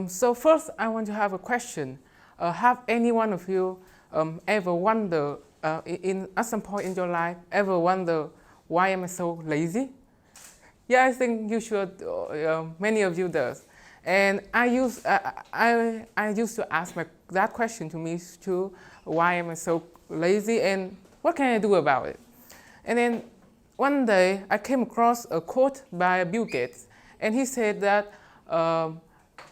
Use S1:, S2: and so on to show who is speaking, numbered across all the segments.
S1: So first, I want to have a question. Have any one of you ever wonder, at some point in your life, ever wonder why am I so lazy? Yeah, I think you should. Many of you does. And I used to ask that question to me too. Why am I so lazy, and what can I do about it? And then one day I came across a quote by Bill Gates, and he said that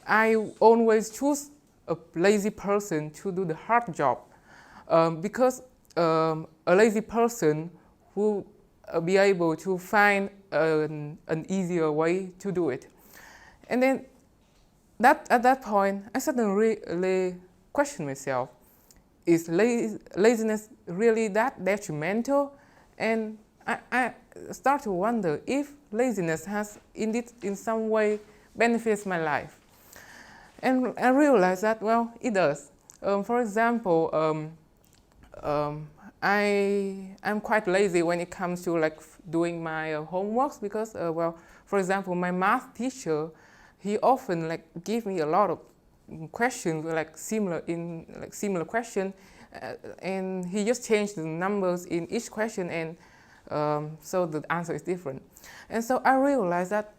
S1: I always choose a lazy person to do the hard job because a lazy person will be able to find an easier way to do it. And then at that point, I suddenly really questioned myself, is laziness really that detrimental? And I start to wonder if laziness has indeed in some way benefits my life. And I realized that, well, it does. For example, I'm quite lazy when it comes to like doing my homeworks because, well, for example, my math teacher, he often like give me a lot of questions like similar question, and he just changed the numbers in each question, and so the answer is different. And so I realized that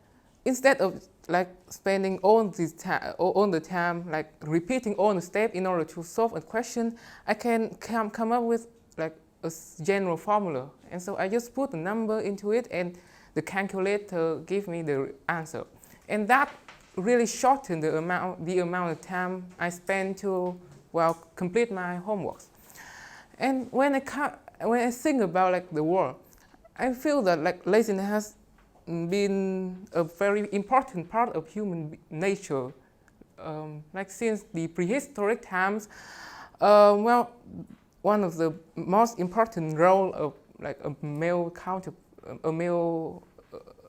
S1: instead of like spending all the time like repeating all the steps in order to solve a question, I can come up with like a general formula. And so I just put a number into it, and the calculator gives me the answer. And that really shortened the amount of time I spend to, well, complete my homeworks. And when I think about like the world, I feel that like laziness has been a very important part of human nature. Like since the prehistoric times, well, one of the most important role of like a male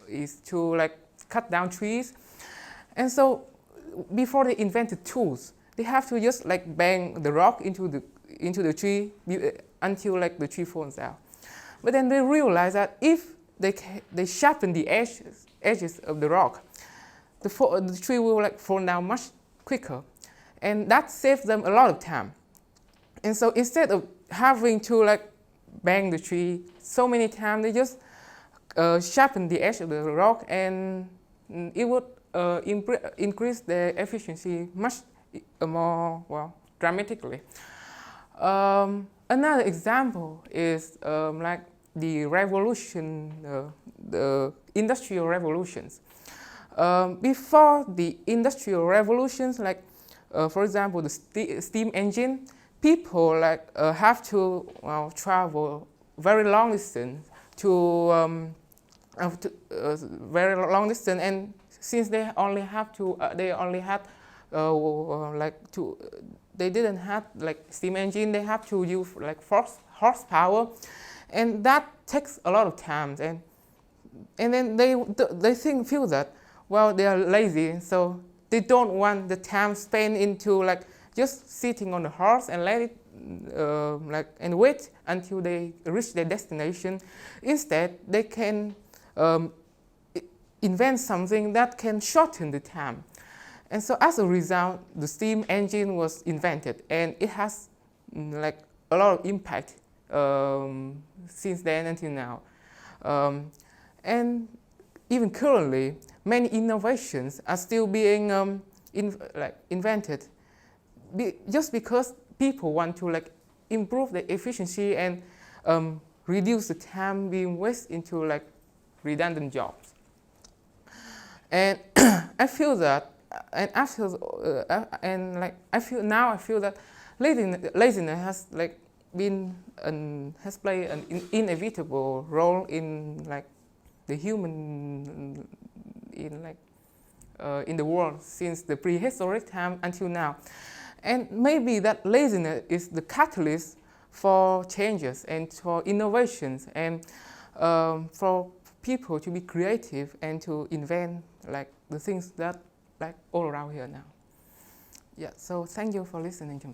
S1: is to like cut down trees. And so before they invented tools, they have to just like bang the rock into the tree until like the tree falls down. But then they realized that if they sharpen the edges of the rock, the tree will like fall down much quicker, and that saves them a lot of time. And so instead of having to like bang the tree so many times, they just sharpen the edge of the rock, and it would increase their efficiency much more, well, dramatically. Another example is like the revolution, the industrial revolutions. Before the industrial revolutions, like for example, the steam engine, people like have to, well, travel very long distance very long distance, and since they didn't have like steam engine, they have to use like horsepower, and that takes a lot of time. And then they feel that, well, they are lazy, so they don't want the time spent into like just sitting on the horse and let it and wait until they reach their destination. Instead, they can invent something that can shorten the time. And so as a result, the steam engine was invented, and it has like a lot of impact since then until now. And even currently, many innovations are still being invented just because people want to like improve the efficiency and reduce the time being wasted into like redundant jobs. And I feel that, and I feel that laziness has like has played an inevitable role in like the human in the world since the prehistoric time until now. And maybe that laziness is the catalyst for changes and for innovations, and for people to be creative and to invent like the things that like all around here now. Yeah, so thank you for listening to me.